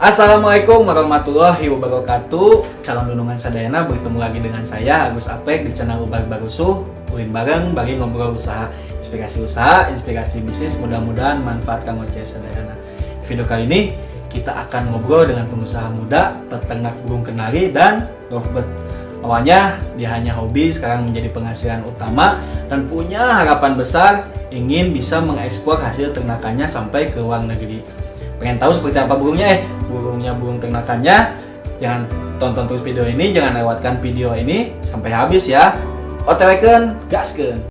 Assalamualaikum warahmatullahi wabarakatuh. Calon Dunungan Sadayana, bertemu lagi dengan saya Agus Apek di channel Ubar Barusuh. Ulin bareng bagi ngobrol usaha, inspirasi bisnis, mudah-mudahan manfaat kang Oceh Sadayana. Video kali ini kita akan ngobrol dengan pengusaha muda, peternak burung kenari dan lovebird. Awalnya dia hanya hobi, sekarang menjadi penghasilan utama dan punya harapan besar ingin bisa mengekspor hasil ternakannya sampai ke luar negeri. Pengen tahu seperti apa burungnya? Burung ternakannya. Jangan tonton terus video ini, jangan lewatkan video ini sampai habis ya. Otelekeun, gaskeun.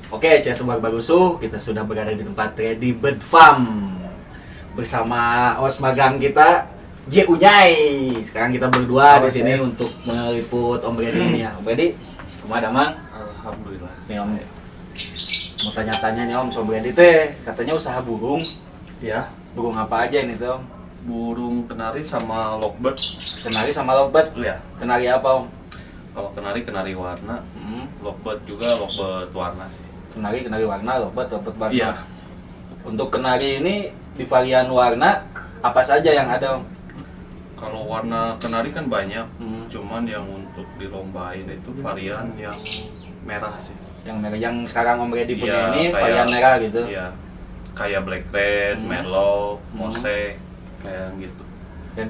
Oke, Sobat Barusuh, kita sudah berada di tempat Ready Bird Farm bersama os magang kita J Unyai. Sekarang kita berdua di sini untuk meliput Om Brady ini ya. Om Brady, kemana Mang? Alhamdulillah. Nih Om, mau tanya-tanya nih Om, Om Brady teh katanya usaha burung. Ya, Burung apa aja ini tuh Om? burung kenari sama lovebird. Kenari sama lovebird. Ya, Kenari apa Om? kalau kenari warna, lovebird juga lovebird warna sih. Kenari warna, lovebird warna. Iya. Untuk kenari ini di varian warna apa saja yang ada Om? Kalau warna kenari kan banyak, Cuman cuman yang untuk dilombain itu varian yang merah sih. yang merah yang sekarang Om Brady punya Iya, ini kayak- varian merah gitu. Iya, kayak black red, merlot, Hmm. mosaic, kayak gitu.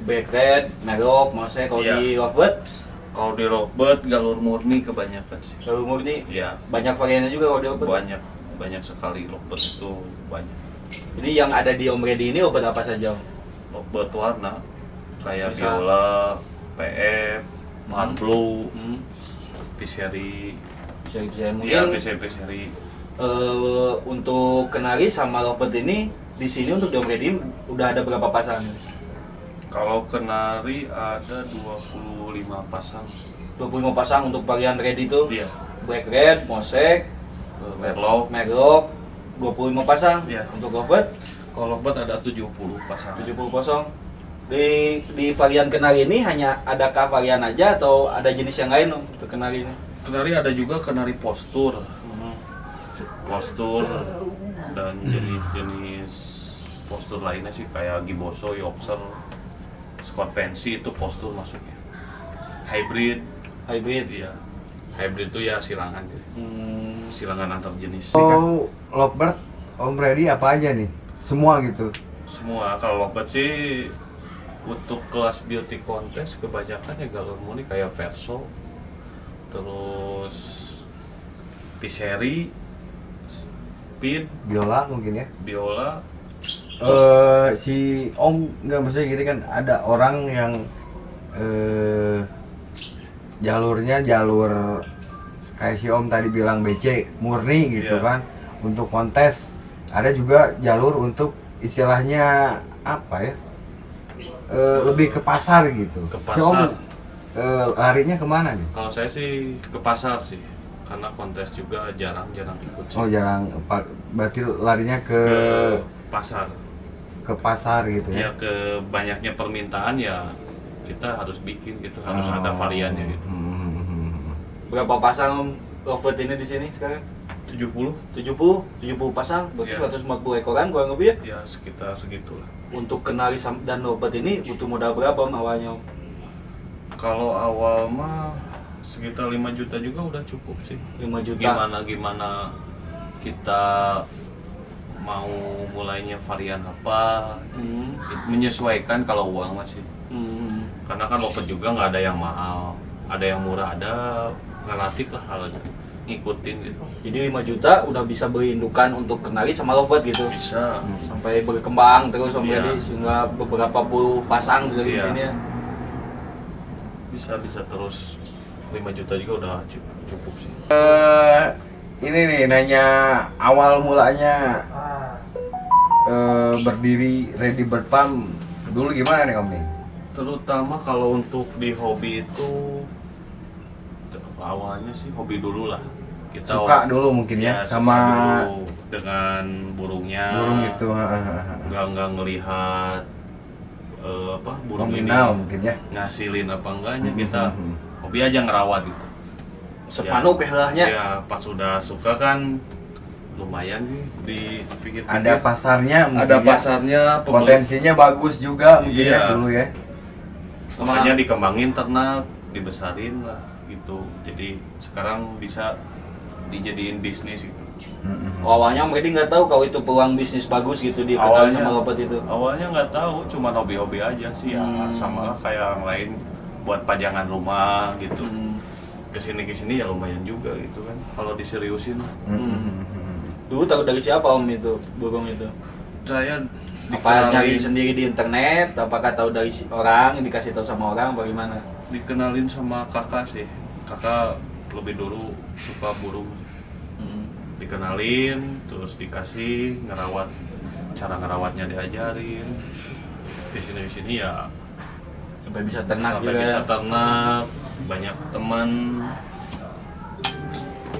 Black red, merok, mosaic. Kalau Iya. di lovebird, Kalau di lovebird galur murni kebanyakan sih. kalau murni Iya, banyak variannya juga kalau di lovebird. banyak sekali lovebird itu banyak. Ini yang ada di Om Brady ini lovebird apa saja Om? Lovebird warna kayak Bisa. viola, PF, man blue, Hmm. piseri, Bisa mungkin ya piseri. untuk kenari sama lovebird ini di sini untuk di Om Brady udah ada berapa pasang? Kalau kenari ada 25 pasang. 25 pasang untuk varian red itu. Iya. Black red, mosaic, Merlot. merok, 25 pasang. Iya. Untuk lovebird Kalau lovebird ada 70 pasang. 70 kosong. Di varian kenari ini hanya adakah varian aja atau ada jenis yang lain Om, untuk kenari ini? Kenari ada juga kenari postur, dan jenis-jenis postur lainnya sih kayak giboso, yorkshire, Scott Fancy itu postur masuknya. Hybrid, Hybrid. iya. Hybrid itu ya silangan, silangan antar jenis. Oh, lovebird, Om Brady apa aja nih? Semua gitu. Semua kalau lovebird sih untuk kelas beauty contest kebanyakan ya galur murni kayak verso, terus piseri, pin, Biola mungkin ya. biola. Si Om nggak maksudnya gini kan ada orang yang jalurnya jalur kayak si Om tadi bilang BC murni gitu Iya. kan untuk kontes. Ada juga jalur untuk istilahnya apa ya? Lebih ke pasar gitu. Ke Si Om pasar. larinya kemana nih? Kalau saya sih ke pasar sih, karena kontes juga jarang-jarang ikut sih. Oh jarang, berarti larinya Ke pasar. ke pasar gitu Ya ya? ke banyaknya permintaan ya kita harus bikin gitu, harus ada variannya gitu. Berapa pasang Om lovebird ini di sini sekarang? 70 70 pasang, berarti Iya. 140 ekoran kurang lebih ya. ya sekitar segitulah. Untuk kenari dan lovebird ini butuh modal berapa Om awalnya Om? Kalau awal mah sekitar 5 juta juga udah cukup sih. 5 juta. Gimana kita mau mulainya varian apa, menyesuaikan kalau uang masih. Karena kan lovebird juga nggak ada yang mahal, ada yang murah, ada relatif lah kalau ngikutin gitu. Jadi 5 juta udah bisa beli indukan untuk kenari sama lovebird gitu. Bisa. Sampai berkembang terus Om Iya. Brady sehingga beberapa puluh pasang dari Iya. sini ya. bisa terus 5 juta juga udah cukup sih. Ini nih nanya awal mulanya berdiri Ready Bird Farm dulu gimana nih Om nih? Terutama kalau untuk di hobi itu awalnya sih hobi dulu lah. Kita Suka dulu mungkin ya, suka sama dulu dengan burungnya. burung itu. Nggak ngelihat burung nominal ini mungkin ya. ngasilin apa enggaknya, kita hobi aja ngerawat gitu. Sepanu kehelahnya. Ya pas sudah suka kan lumayan nih dipikir-pikir. Ada pasarnya mungkin Ada ya. pasarnya, Potensinya bagus juga mungkin ya Iya. dulu ya. Makanya dikembangin ternak, dibesarin lah gitu. Jadi sekarang bisa dijadiin bisnis gitu. Awalnya mereka nggak tahu kalau itu peluang bisnis bagus gitu dia kenal sama robot itu. Awalnya nggak tahu, cuma hobi-hobi aja sih ya, sama lah kayak yang lain buat pajangan rumah gitu. Kesini ya lumayan juga gitu kan, kalau diseriusin. Dulu tahu dari siapa Om itu burung itu? Saya Apa nyari dikenalin, sendiri di internet? Apakah tahu dari orang, dikasih tahu sama orang, bagaimana? dikenalin sama kakak sih. Kakak lebih dulu suka burung. Dikenalin, terus dikasih ngerawat, cara ngerawatnya diajarin. Di sini ya Sampai bisa ternak sampai juga. bisa ternak, banyak teman,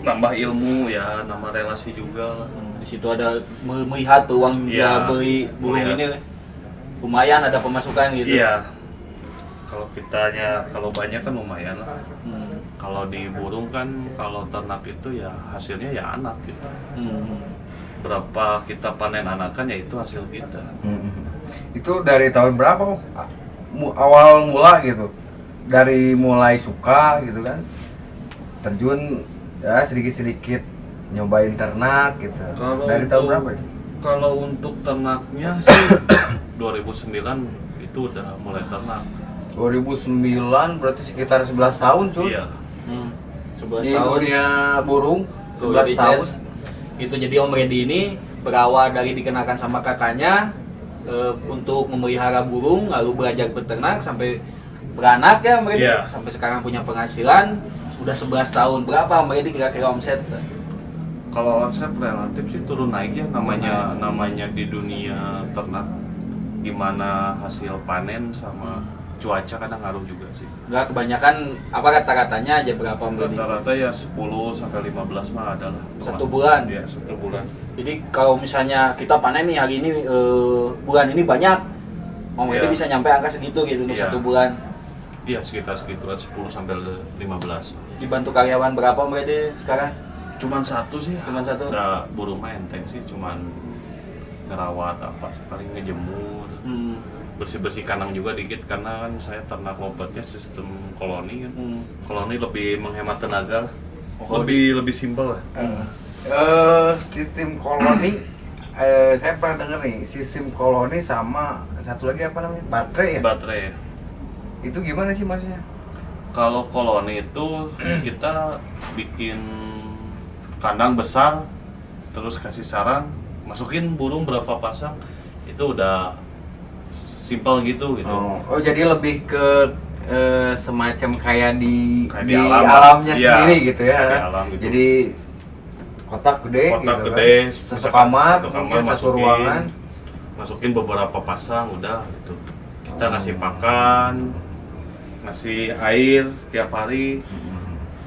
nambah ilmu ya, nambah relasi juga lah. Di situ ada melihat peluang dia Iya, beli burung melihat. ini lumayan ada pemasukan gitu. Iya. Kalau banyak kan lumayan lah. Kalau di burung kan, kalau ternak itu ya hasilnya ya anak gitu. Berapa kita panen anakan ya itu hasil kita. Itu dari tahun berapa Om? Awal mula gitu, dari mulai suka gitu kan, terjun ya sedikit-sedikit nyobain ternak gitu. Dari tahun berapa itu? Kalau untuk ternaknya sih 2009 itu udah mulai ternak. 2009 berarti sekitar 11 tahun cuy. Iya. 11 Di tahun. dunia burung Tuh, 11 jadi, tahun. Ces, itu jadi Om Reddy ini berawal dari dikenakan sama kakaknya untuk memelihara burung, lalu belajar beternak sampai beranak ya Om Reddy. Iya. Sampai sekarang punya penghasilan sudah 11 tahun. Berapa Om Reddy kira-kira omset? Kalau omset relatif sih turun naik ya, namanya di dunia ternak. Gimana hasil panen sama cuaca kadang ngaruh juga sih. Enggak, kebanyakan apa rata-ratanya aja berapa Om Reddy? Rata-rata ya 10 sampai 15 mah adalah. Satu bulan? Iya, 1 bulan. Jadi kalau misalnya kita panen nih hari ini bulan ini banyak, Om Reddy Iya. bisa nyampe angka segitu gitu untuk Iya. 1 bulan. Iya, sekitar segituan 10 sampai 15. Dibantu karyawan berapa Om Reddy sekarang? Cuman satu sih. Cuman satu? Udah burung mah enteng sih, cuman ngerawat apa sih, paling ngejemur. Bersih-bersih kandang juga dikit karena kan saya ternak lobotnya sistem koloni kan. Koloni lebih menghemat tenaga. Lebih simpel lah. Sistem koloni, saya pernah denger nih, sistem koloni sama satu lagi apa namanya, baterai ya? Baterai. Itu gimana sih maksudnya? Kalau koloni itu kita bikin kandang besar, terus kasih sarang, masukin burung berapa pasang, itu udah simpel gitu. Oh, jadi lebih ke semacam kayak di Kayak di di alam. alamnya Iya, sendiri gitu ya. kayak di alam gitu. Jadi kotak gede Kotak gitu gede, kan. Satu misalkan kamar, satu kamar mungkin satu masukin. ruangan. Masukin beberapa pasang udah gitu. Kita ngasih pakan, ngasih air tiap hari.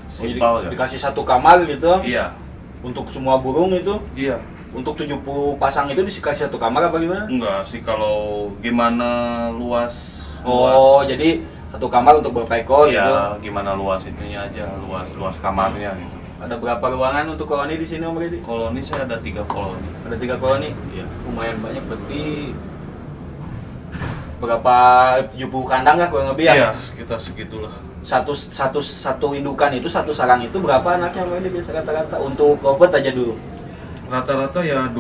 Simpel ya. Dikasih satu kamar gitu. Iya. Untuk semua burung itu, Iya. untuk 70 pasang itu dikasih satu kamar apa gimana? Enggak sih, kalau gimana luas. Oh, jadi satu kamar untuk berapa ekor gitu. ya gimana luas itunya aja, luas kamarnya gitu. Ada berapa ruangan untuk koloni di sini Om Reddy? Koloni saya ada 3 koloni. Ada 3 koloni. Iya. Lumayan banyak, berarti berapa 70 kandang ya kurang lebih ya? Iya, sekitar segitulah. Satu indukan itu, satu sarang itu berapa anaknya Om Reddy biasa rata-rata untuk lovebird aja dulu? Rata-rata ya 2,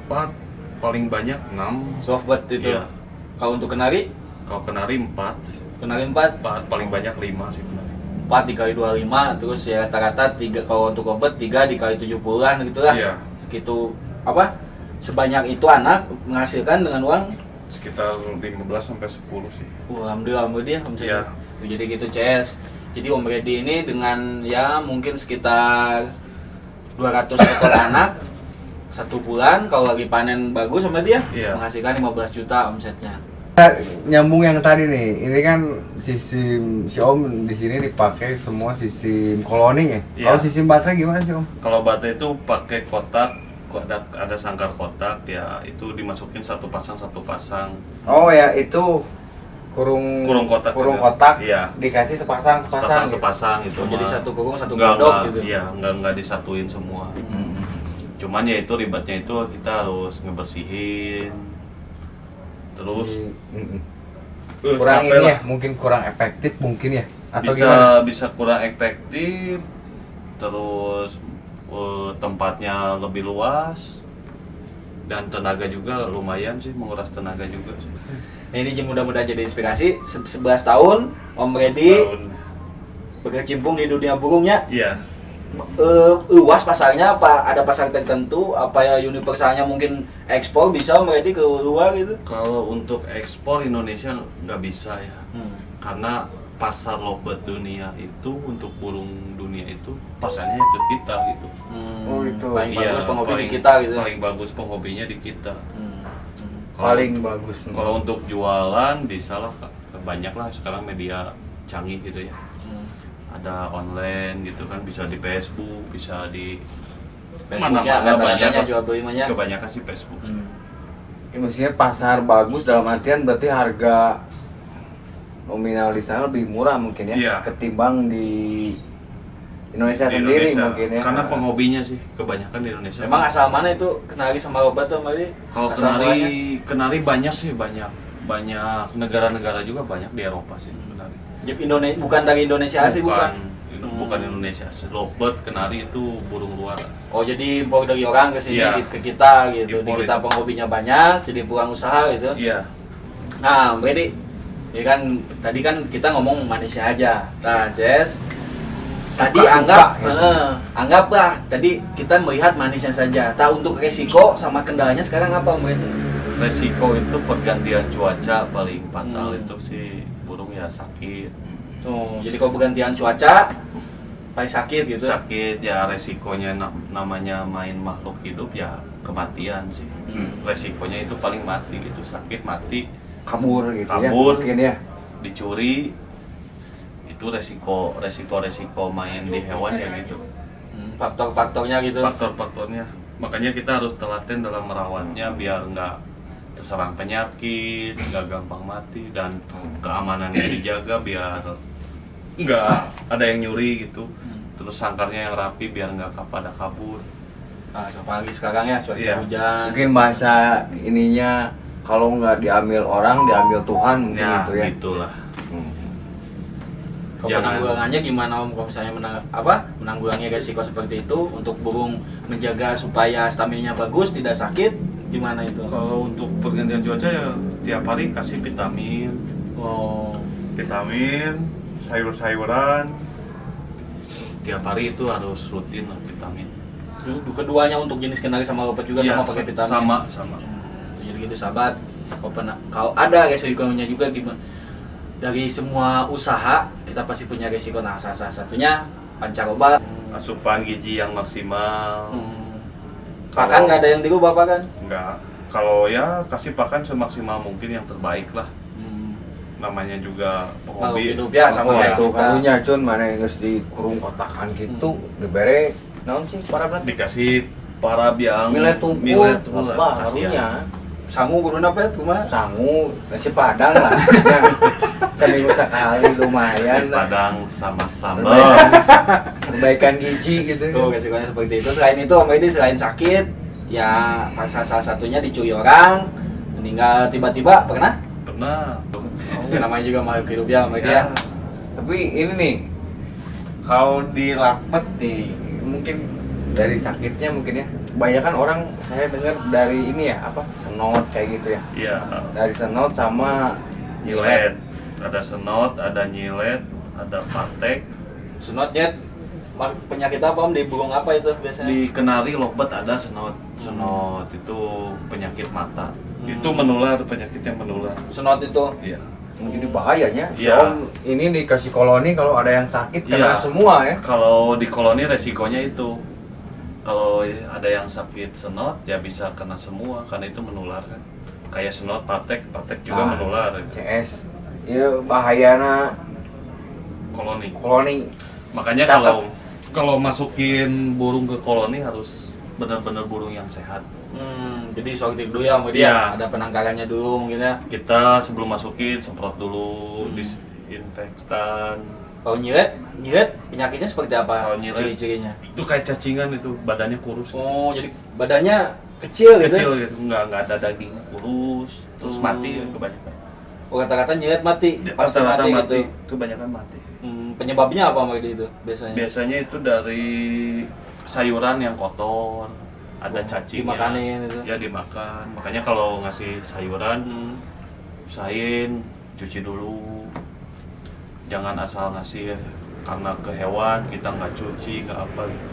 4, paling banyak 6. Lovebird itu. Iya. Kalau untuk kenari? Kalau kenari 4. Kenari 4, Paling banyak 5 sih kenari. 4 dikali 25, terus ya rata-rata 3 kalau untuk lovebird 3 dikali 70-an gitu lah. Iya. Segitu apa? Sebanyak itu anak menghasilkan dengan uang Sekitar 15 sampai 10 sih. alhamdulillah Om Reddy. Iya. Jadi gitu CS. Jadi Om Reddy ini dengan ya mungkin sekitar 200 ekor anak 1 bulan kalau lagi panen bagus sama dia Iya. menghasilkan 15 juta omsetnya. Nyambung yang tadi nih, ini kan sistem si Om di sini dipakai semua sistem koloni ya. Iya. Kalau sistem baterai gimana sih Om? Kalau baterai itu pakai kotak, ada sangkar kotak ya, itu dimasukin satu pasang. Oh ya itu kurung kotak iya, dikasih sepasang gitu. sepasang itu Jadi satu kurung satu nggak kodok gitu. iya nggak disatuin semua. Cuman ya itu ribetnya itu kita harus ngebersihin terus kurang capek ini lah. ya, mungkin kurang efektif mungkin ya, atau bisa gimana? bisa kurang efektif, terus tempatnya lebih luas dan tenaga juga lumayan sih, menguras tenaga juga sih. Nah, ini mudah-mudahan jadi inspirasi. 11 tahun Om Reddy Setahun. berkecimpung di dunia burungnya. Iya. Luas pasarnya, apa ada pasar tertentu, apa ya universalnya, mungkin ekspor bisa Om Reddy ke luar gitu? Kalau untuk ekspor Indonesia nggak bisa ya, karena pasar lovebird dunia itu untuk burung dunia itu pasarnya itu kita gitu. Oh, itu. Paling Iya, bagus penghobi di paling- kita gitu. Paling bagus penghobinya di kita. Paling bagus. Kalau untuk jualan bisa lah, banyak lah sekarang media canggih gitu ya. Ada online gitu kan, bisa di Facebook, bisa di Facebooknya mana-mana ada banyak. banyaknya jual beli banyak. Kebanyakan sih Facebook. Ya, maksudnya pasar bagus dalam artian berarti harga nominal di sana lebih murah mungkin ya, Iya. ketimbang di Indonesia Di sendiri Indonesia. mungkin ya. Karena penghobinya sih kebanyakan di Indonesia. Emang asal mana itu kenari sama obat tuh Om Reddy? Kalau Asal mulanya? kenari banyak sih, banyak negara-negara juga banyak di Eropa sih kenari. Jadi Indonesia bukan dari Indonesia asli bukan? Bukan Indonesia. Lovebird kenari itu burung luar. Oh jadi impor dari orang ke sini Iya. ke kita gitu. Di Impor kita itu. penghobinya banyak, jadi peluang usaha gitu. Iya. Nah, Om Reddy, ya kan tadi kan kita ngomong manisnya aja. Nah, Jess, tadi Suka, anggap, duka, gitu. anggaplah tadi kita melihat manisnya saja. Nah, untuk resiko sama kendalanya sekarang apa, Om Reddy? Resiko itu pergantian cuaca paling fatal, Hmm. itu sih burung ya sakit. Tuh, jadi kalau bergantian cuaca, paling sakit gitu. Sakit ya, resikonya namanya main makhluk hidup ya kematian sih. Resikonya itu paling mati gitu, sakit mati, kabur gitu ya Kabur. mungkin ya. dicuri. Itu resiko main di hewan ya gitu. Faktor-faktornya gitu. Faktor-faktornya. Makanya kita harus telaten dalam merawatnya biar nggak terserang penyakit, nggak gampang mati, dan keamanannya dijaga biar nggak ada yang nyuri gitu. Terus sangkarnya yang rapi biar nggak pada kabur. Nah, apalagi sekarang ya cuaca Iya. hujan. Mungkin bahasa ininya kalau nggak diambil orang diambil Tuhan mungkin Ya, gitu ya. gitulah. Kalau Jangan- penanggulangannya gimana Om? Kalau misalnya menanggulangi resiko seperti itu untuk burung menjaga supaya staminanya bagus, tidak sakit, gimana itu? Kalau untuk pergantian cuaca ya tiap hari kasih vitamin, Oh, sayur-sayuran. Tiap hari itu harus rutin lah vitamin. keduanya untuk jenis kenari sama lopet juga Ya, sama pakai vitamin. Sama. Jadi gitu sahabat. Kalau ada resikonya juga gimana? Dari semua usaha kita pasti punya resiko. Nah, salah satunya pancaroba. Asupan gizi yang maksimal. Pakan nggak ada yang dirubah pakan. Enggak. Kalau ya kasih pakan semaksimal mungkin yang terbaik lah. Namanya juga Makhluk penghobi. hidup ya sama Oh, kayak itu kita. karunya cun mana yang geus dikurung kotakan gitu dibere naon sih para berat Dikasih parab yang milih tumpul milih tuh lah, apa kasihan. karunya Sangu guruna pet kumaha? sangu nasi padang lah seminggu sekali lumayan Nasi lah padang sama sambal. perbaikan gizi gitu Tuh resikonya seperti itu. Selain itu Om Reddy, selain sakit, ya salah satunya dicuri orang, meninggal tiba-tiba pernah? Pernah. Namanya juga makhluk hidup ya Om Reddy ya. tapi ini nih kalau dilapet nih mungkin dari sakitnya mungkin ya kebanyakan orang saya dengar dari ini ya apa senot kayak gitu ya Iya. dari senot sama Nyilet. Ada senot, ada nyilet, ada patek. Senotnya penyakit apa Om? Di burung apa itu biasanya? Di kenari lovebird ada senot. Senot itu penyakit mata. Itu menular, penyakit yang menular. Senot itu. Iya. ini bahayanya si Iya. Om ini dikasih koloni kalau ada yang sakit kena Iya. semua ya Kalau di koloni resikonya itu. Kalau ada yang sakit senot ya bisa kena semua karena itu menular kan. Kayak senot, patek juga menular. CS ya bahayana Koloni. koloni Makanya Catat. kalau masukin burung ke koloni harus benar-benar burung yang sehat. Jadi sortir dulu ya, mungkin Iya. ada penangkarannya dulu mungkin ya. Kita sebelum masukin semprot dulu, disinfektan. Kalau nyeret penyakitnya seperti apa? Kalau nyeret, Ciri-cirinya. itu kayak cacingan itu, badannya kurus. Oh, jadi badannya kecil gitu. Kecil gitu, nggak ada daging, kurus, terus mati kebanyakan. Oh, kata-kata nyeret mati, pasti Rata-rata mati gitu. kebanyakan mati. Penyebabnya apa Mbak itu biasanya? Biasanya itu dari sayuran yang kotor, ada cacingnya. Dimakanin itu. Ya dimakan. Makanya kalau ngasih sayuran, usahain cuci dulu. Jangan asal ngasih karena ke hewan kita nggak cuci, nggak apa gitu.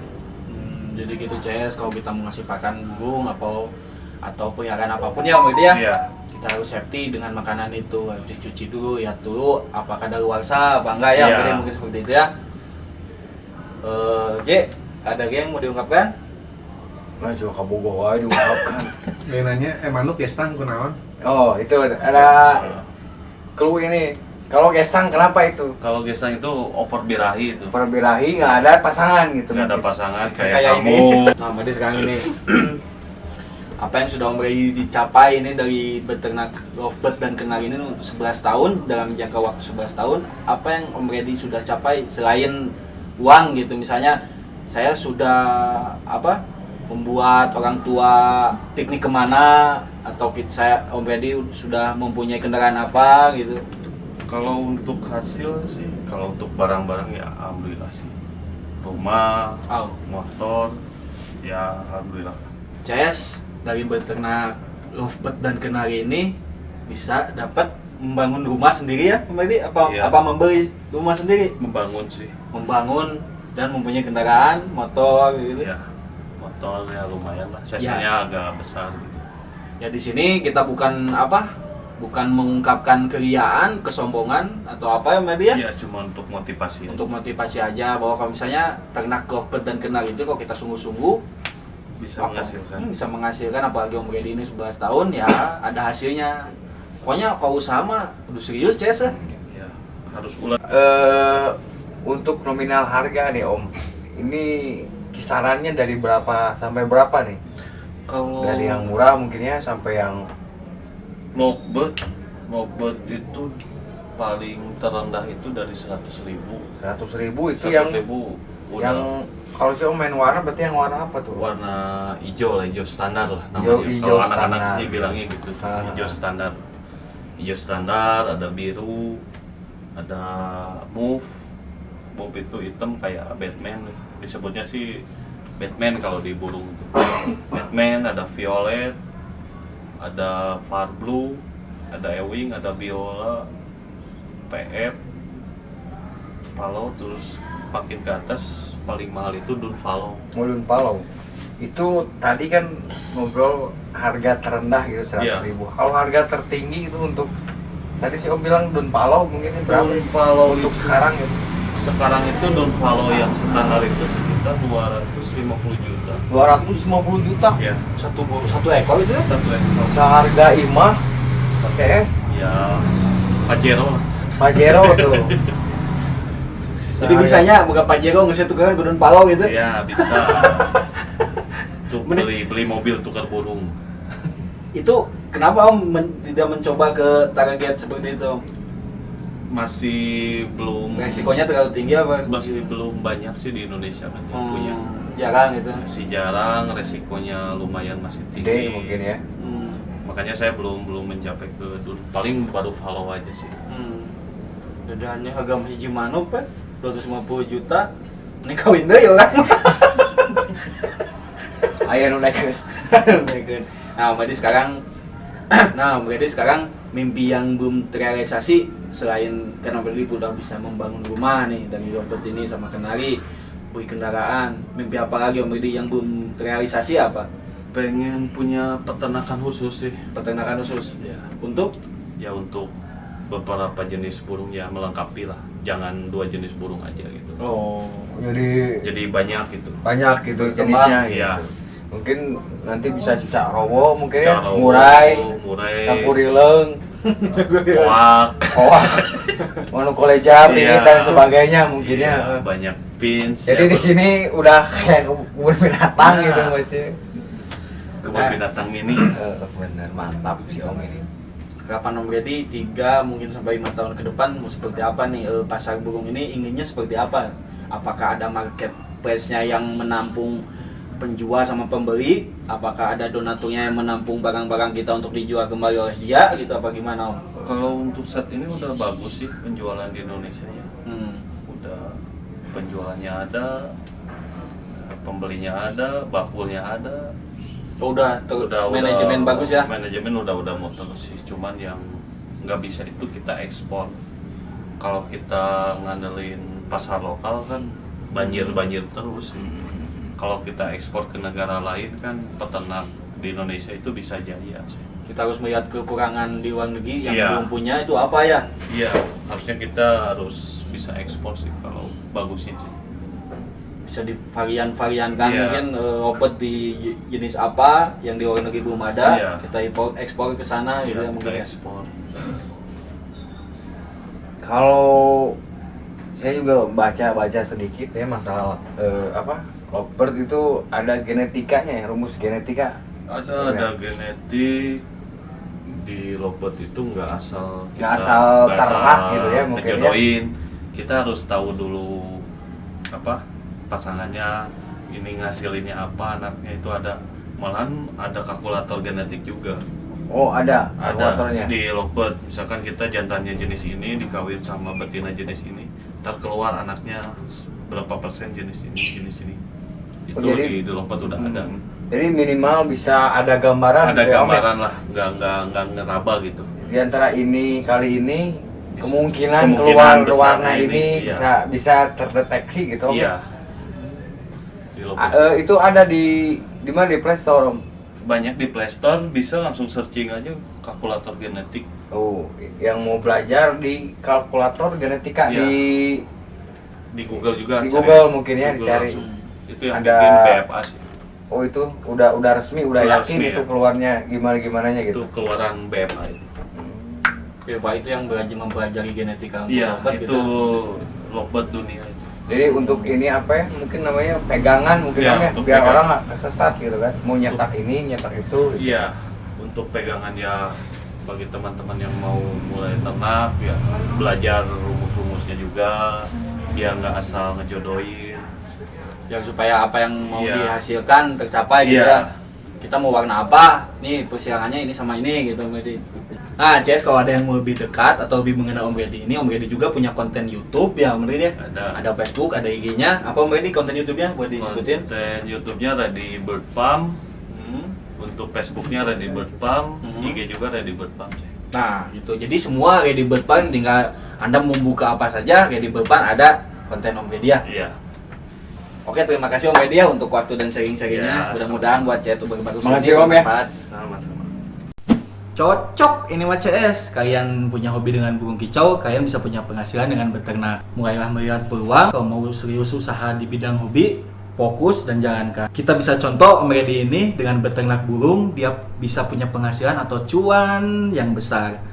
Jadi gitu CS, kalau kita mau ngasih pakan burung atau peliharaan apapun ya Mbak dia. Iya. Kita harus safety dengan makanan itu, harus dicuci dulu ya dulu apakah daluarsa apa enggak ya, Iya. Mbak, mungkin seperti itu ya. J, ada yang mau diungkapkan? Nah, juga kabogoh aja diungkapkan. Dia nanya, manuk gesang kunaon? Oh, itu ada clue ini. Kalau gesang kenapa itu? Kalau gesang itu over birahi itu. Perbirahi nggak ada pasangan gitu. Nggak ada mungkin. pasangan Kayak kayak kamu. ini. Nah, Mbak sekarang ini apa yang sudah Om Brady dicapai ini dari beternak lovebird dan kenari ini untuk 11 tahun dalam jangka waktu 11 tahun, apa yang Om Brady sudah capai selain uang gitu, misalnya saya sudah membuat orang tua piknik kemana, atau saya Om Brady sudah mempunyai kendaraan apa gitu. Kalau untuk hasil sih, kalau untuk barang-barang ya alhamdulillah sih. Rumah, motor, ya alhamdulillah. CS dari beternak lovebird dan kenari ini bisa dapat membangun rumah sendiri ya, Mbak? Iya. Apa membeli rumah sendiri? Membangun sih. Membangun dan mempunyai kendaraan, motor gitu. Ya, motor ya lumayan lah. Sesinya agak besar gitu. Ya di sini kita bukan mengungkapkan keriaan, kesombongan atau apa ya Mbak dia? Iya, cuma untuk motivasi. Untuk motivasi aja bahwa kalau misalnya ternak lovebird dan kenari itu kalau kita sungguh-sungguh bisa menghasilkan. bisa menghasilkan, apalagi Om Brady ini 11 tahun ya ada hasilnya. Pokoknya kalau usaha mah udah serius CS ya. Ya, harus ulat. Untuk nominal harga nih Om, ini kisarannya dari berapa sampai berapa nih? Kalau Dari yang murah mungkin ya sampai yang lovebird itu paling terendah itu dari 100.000. 100.000 itu yang 100.000 udah. yang kalau si Om main warna berarti yang warna apa tuh? Warna hijau lah, hijau standar lah namanya. Hijau Kalau anak-anak standar. sih bilangnya gitu, hijau standar. Hijau standar, ada biru, ada mauve. Mauve itu hitam kayak Batman, disebutnya sih Batman kalau di burung itu. Batman, ada violet, ada far blue, ada ewing, ada viola, PF, Palo, terus makin ke atas paling mahal itu Dunfalo. Mulun Palau. Itu tadi kan ngobrol harga terendah gitu 100.000. Kalau harga tertinggi itu untuk tadi si Om bilang Dunfalo mungkin ini berapa? Dunfalo Untuk itu- sekarang gitu. Sekarang itu Dunfalo yang standar itu sekitar 250 juta. 250 juta. Ya, Satu ekor itu ya? satu ekor. Seharga imah CS Ya, Pajero lah. Pajero tuh. Jadi bisanya buka Pajero ngasih tukeran Gudon Palau gitu. Ya, bisa. Untuk beli mobil tukar burung. Itu kenapa Om tidak mencoba ke target seperti itu Om? Masih belum, Resikonya terlalu tinggi apa? masih belum banyak sih di Indonesia kan yang punya. Jarang gitu. Masih jarang, resikonya lumayan masih tinggi. Gede mungkin ya. Makanya saya belum mencapai ke paling baru follow aja sih. Dadanya harga hiji manuk Pak 250 juta. Ini kawin deui orang. Aya nu naik. Nah, Mbak Brady sekarang mimpi yang belum terrealisasi selain karena Brady udah bisa membangun rumah nih dari Robert ini sama Kenari, beli kendaraan, mimpi apa lagi Om Brady yang belum terrealisasi apa? Pengen punya peternakan khusus sih. Peternakan khusus. Ya, Untuk untuk beberapa jenis burung ya melengkapi lah. Jangan 2 jenis burung aja gitu. Jadi Banyak gitu. banyak gitu jenisnya Iya. gitu. Mungkin nanti bisa cucak rowo mungkin ya, Caro, murai, murai, campurileng, koak, manu kolejab ini Iya. dan sebagainya mungkin Iya, ya. banyak pins. Jadi ya, di sini udah kayak kebun binatang Nah. gitu masih. kebun binatang mini. Bener, mantap si Om ini. Harapan Om Brady 3 mungkin sampai 5 tahun ke depan mau seperti apa nih pasar burung ini, inginnya seperti apa? Apakah ada marketplace-nya yang menampung penjual sama pembeli? Apakah ada donaturnya yang menampung barang-barang kita untuk dijual kembali oleh dia gitu apa gimana Om? Kalau untuk saat ini udah bagus sih penjualan di Indonesia ya. Udah penjualannya ada, pembelinya ada, bakulnya ada. Oh, udah manajemen bagus ya? Manajemen udah mau terus sih, cuman yang nggak bisa itu kita ekspor. Kalau kita ngandelin pasar lokal kan banjir terus sih. Kalau kita ekspor ke negara lain kan peternak di Indonesia itu bisa jaya sih. Kita harus melihat kekurangan di luar negeri yang Iya. belum punya itu apa ya? Iya, harusnya kita harus bisa ekspor sih kalau bagusnya sih. Bisa di varian-variankan Iya. mungkin robot di jenis apa yang di luar negeri belum ada, Iya. kita ekspor ke sana gitu ya Iya, mungkin kita ya. ekspor. Kalau saya juga baca sedikit ya masalah lovebird itu ada genetikanya ya, rumus genetika. Asal ada genetik di lovebird itu nggak asal Nggak asal ternak gitu ya, mungkin ya. ngejodohin. Kita harus tahu dulu apa pasangannya, ini ngasilinnya apa, anaknya itu ada, malahan ada kalkulator genetik juga. Oh, ada Ada kalkulatornya. di lovebird, misalkan kita jantannya jenis ini dikawin sama betina jenis ini, ntar keluar anaknya berapa persen jenis ini. Itu Oh, jadi- di lovebird udah ada. Jadi minimal bisa ada gambaran Ada gitu ya, Om, ya? gambaran lah, nggak ngeraba gitu. Di antara ini kali ini Bisa. kemungkinan Kemungkinan keluar warna besarnya ini iya. bisa terdeteksi gitu Om, ya? Iya. Di lovebird. Itu ada di mana di Play Store Om? Banyak di Play Store, bisa langsung searching aja kalkulator genetik. Oh, yang mau belajar di kalkulator genetika Iya. di Google juga Di cari. Google mungkin ya, Google dicari. langsung. Itu yang Ada- bikin BFA sih. Oh, itu udah resmi, udah Udah yakin resmi, itu ya. keluarnya gimana Itu gitu. keluaran BFA itu. Oke, Pak, itu yang mempelajari genetika untuk Iya, lovebird itu gitu. lovebird dunia itu. Jadi untuk ini apa ya? Mungkin namanya pegangan mungkin Iya, Om, ya, untuk biar pegangan. orang nggak kesesat gitu kan. Mau nyetak ini, nyetak itu. Gitu. Iya, untuk pegangan ya bagi teman-teman yang mau mulai ternak ya belajar rumus-rumusnya juga biar nggak asal ngejodohin. Yang supaya apa yang mau Iya. dihasilkan tercapai gitu Iya. ya. Kita mau warna apa? Nih persilangannya ini sama ini gitu Om Brady. Nah, Ces, kalau ada yang mau lebih dekat atau lebih mengenal Om Brady ini, Om Brady juga punya konten YouTube ya Om Brady ya. Ada. Ada Facebook, ada IG-nya. Apa Om Brady konten YouTube-nya buat disebutin? Konten YouTube-nya Ready Bird Farm, Hmm. untuk Facebook-nya Ready Bird Farm, Hmm. IG juga Ready Bird Farm sih. Nah, gitu. Jadi semua Ready Bird Farm tinggal Anda membuka apa saja, Ready Bird Farm ada konten Om Brady ya. Iya. Oke, terima kasih Om Brady ya untuk waktu dan sharing-sharingnya. Ya, Mudah-mudahan sama-sama. buat saya baru Makasih, Om, ya. Sama-sama. Cocok ini mah CS. Kalian punya hobi dengan burung kicau, kalian bisa punya penghasilan dengan beternak. Mulailah melihat peluang. Kalau mau serius usaha di bidang hobi, fokus dan jalankan. Kita bisa contoh Om Brady ini dengan beternak burung, dia bisa punya penghasilan atau cuan yang besar.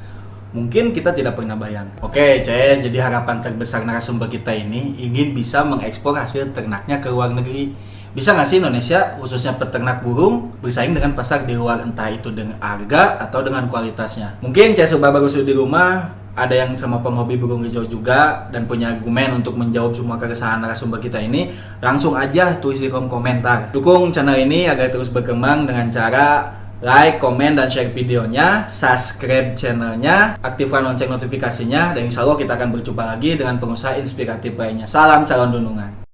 Mungkin kita tidak pernah bayangkan. Oke, CS, jadi harapan terbesar narasumber kita ini ingin bisa mengekspor hasil ternaknya ke luar negeri. Bisa nggak sih Indonesia, khususnya peternak burung, bersaing dengan pasar di luar, entah itu dengan harga atau dengan kualitasnya. Mungkin CS Sobat Barusu di rumah ada yang sama penghobi burung hijau juga dan punya argumen untuk menjawab semua keresahan narasumber kita ini, langsung aja tulis di kolom komentar. Dukung channel ini agar terus berkembang dengan cara like, komen, dan share videonya, subscribe channelnya, aktifkan lonceng notifikasinya, dan insya Allah kita akan berjumpa lagi dengan pengusaha inspiratif lainnya. Salam calon dunungan.